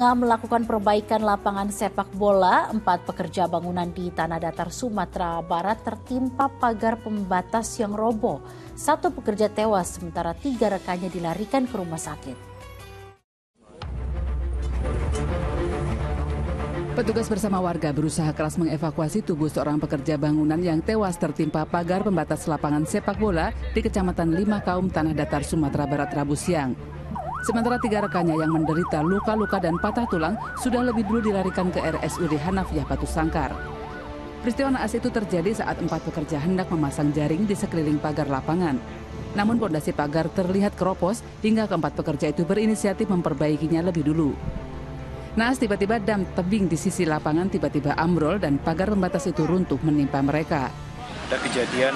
Melakukan perbaikan lapangan sepak bola, 4 pekerja bangunan di Tanah Datar, Sumatera Barat tertimpa pagar pembatas yang roboh. 1 pekerja tewas, sementara 3 rekannya dilarikan ke rumah sakit. Petugas bersama warga berusaha keras mengevakuasi tubuh seorang pekerja bangunan yang tewas tertimpa pagar pembatas lapangan sepak bola di Kecamatan Lima Kaum, Tanah Datar, Sumatera Barat, Rabu siang. Sementara 3 rekannya yang menderita luka-luka dan patah tulang sudah lebih dulu dilarikan ke RSUD Hanafiah Batu Sangkar. Peristiwa naas itu terjadi saat 4 pekerja hendak memasang jaring di sekeliling pagar lapangan. Namun pondasi pagar terlihat keropos hingga keempat pekerja itu berinisiatif memperbaikinya lebih dulu. Naas tiba-tiba dam tebing di sisi lapangan tiba-tiba ambrol dan pagar pembatas itu runtuh menimpa mereka. Ada kejadian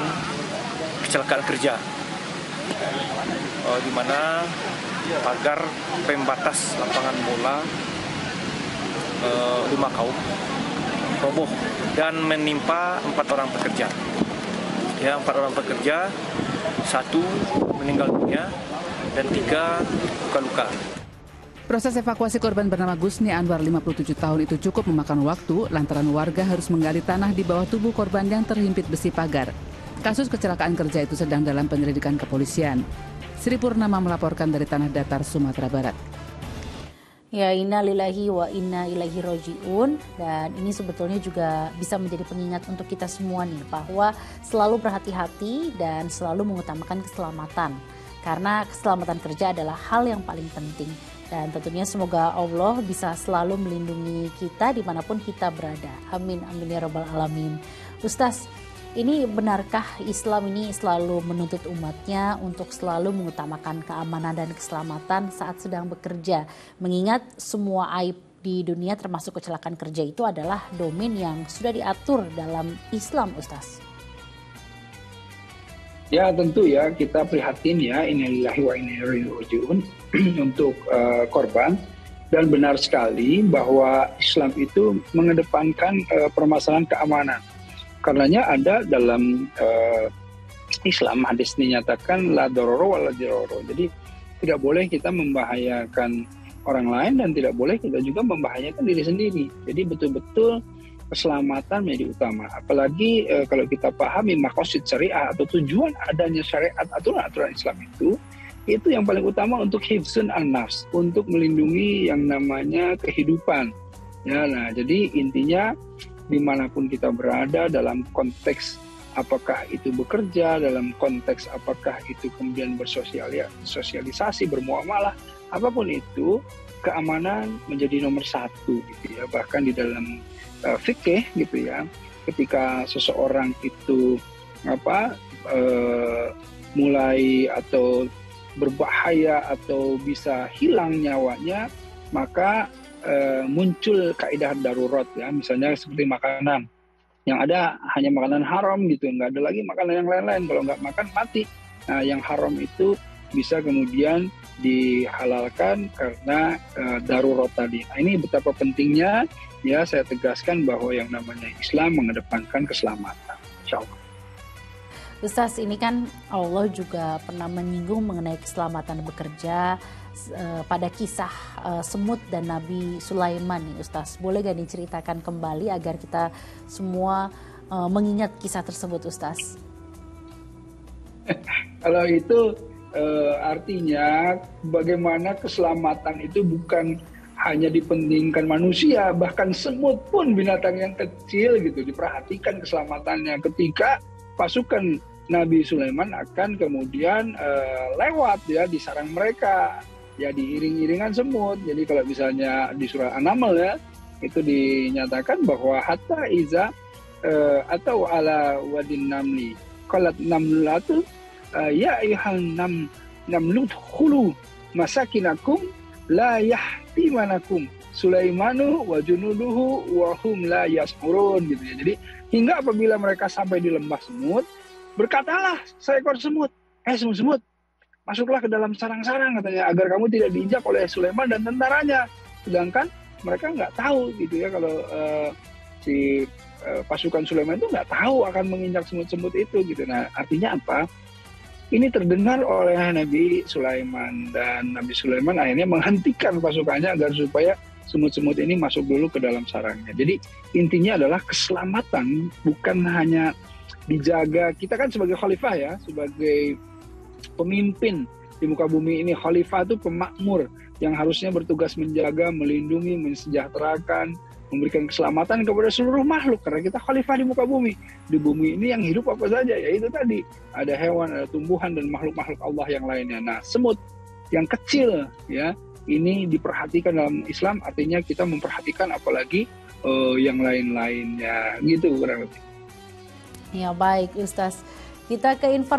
kecelakaan kerja, di mana pagar pembatas lapangan bola Lima Kaum roboh dan menimpa 4 orang pekerja. Ya, 4 orang pekerja, 1 meninggal dunia dan 3 luka-luka. Proses evakuasi korban bernama Gusni Anwar 57 tahun itu cukup memakan waktu lantaran warga harus menggali tanah di bawah tubuh korban yang terhimpit besi pagar. Kasus kecelakaan kerja itu sedang dalam penyelidikan kepolisian. Sri Purnama melaporkan dari Tanah Datar, Sumatera Barat. Ya, inna lillahi wa inna ilaihi roji'un. Dan ini sebetulnya juga bisa menjadi pengingat untuk kita semua nih, bahwa selalu berhati-hati dan selalu mengutamakan keselamatan. Karena keselamatan kerja adalah hal yang paling penting. Dan tentunya semoga Allah bisa selalu melindungi kita dimanapun kita berada. Amin, amin ya rabbal alamin. Ustaz, ini benarkah Islam ini selalu menuntut umatnya untuk selalu mengutamakan keamanan dan keselamatan saat sedang bekerja? Mengingat semua aib di dunia termasuk kecelakaan kerja itu adalah domain yang sudah diatur dalam Islam, Ustaz. Ya tentu ya, kita prihatin ya, innalillahi wa inna ilaihi raji'un untuk korban. Dan benar sekali bahwa Islam itu mengedepankan permasalahan keamanan. Karenanya ada dalam Islam hadis dinyatakan la dororo wa la diroro. Jadi tidak boleh kita membahayakan orang lain dan tidak boleh kita juga membahayakan diri sendiri. Jadi betul-betul keselamatan menjadi utama. Apalagi kalau kita pahami maqasid syariah atau tujuan adanya syariat aturan-aturan Islam itu yang paling utama untuk hifzun an-nafs, untuk melindungi yang namanya kehidupan. Ya, nah jadi intinya dimanapun kita berada dalam konteks apakah itu bekerja, dalam konteks apakah itu kemudian bersosialisasi, bermuamalah, apapun itu, keamanan menjadi nomor 1 gitu ya. Bahkan di dalam fikih gitu ya, ketika seseorang itu mulai atau berbahaya atau bisa hilang nyawanya, maka muncul kaidah darurat ya, misalnya seperti makanan yang ada hanya makanan haram gitu, nggak ada lagi makanan yang lain-lain, kalau nggak makan mati. Nah, yang haram itu bisa kemudian dihalalkan karena darurat tadi. Nah, ini betapa pentingnya ya, saya tegaskan bahwa yang namanya Islam mengedepankan keselamatan, insya Allah. Ustaz, ini kan Allah juga pernah menyinggung mengenai keselamatan bekerja pada kisah semut dan Nabi Sulaiman nih Ustaz. Boleh gak diceritakan kembali agar kita semua mengingat kisah tersebut, Ustaz? Kalau itu artinya bagaimana keselamatan itu bukan hanya dipentingkan manusia, bahkan semut pun binatang yang kecil gitu diperhatikan keselamatannya ketika pasukan Nabi Sulaiman akan kemudian lewat ya di sarang mereka ya, diiring-iringan semut. Jadi kalau misalnya di surah An-Naml ya, itu dinyatakan bahwa hatta iza atau ala wadin namli qalat namlatu ya ayyuhan namlut khulu masakinakum la yahtimanakum Sulaimanu wa junuduhu wa hum la yas'urun gitu ya. Jadi hingga apabila mereka sampai di lembah semut, berkatalah seekor semut, semut-semut, masuklah ke dalam sarang-sarang katanya, agar kamu tidak diinjak oleh Sulaiman dan tentaranya. Sedangkan mereka nggak tahu gitu ya, kalau pasukan Sulaiman itu nggak tahu akan menginjak semut-semut itu gitu. Nah, artinya apa? Ini terdengar oleh Nabi Sulaiman, dan Nabi Sulaiman akhirnya menghentikan pasukannya agar supaya semut-semut ini masuk dulu ke dalam sarangnya. Jadi intinya adalah keselamatan, bukan hanya dijaga. Kita kan sebagai khalifah ya, sebagai pemimpin di muka bumi ini. Khalifah itu pemakmur yang harusnya bertugas menjaga, melindungi, mensejahterakan, memberikan keselamatan kepada seluruh makhluk, karena kita khalifah di muka bumi. Di bumi ini yang hidup apa saja, yaitu tadi ada hewan, ada tumbuhan, dan makhluk-makhluk Allah yang lainnya. Nah, semut yang kecil ya, ini diperhatikan dalam Islam, artinya kita memperhatikan apalagi yang lain-lainnya gitu kurang lebih. Ya baik Ustaz, kita ke informasi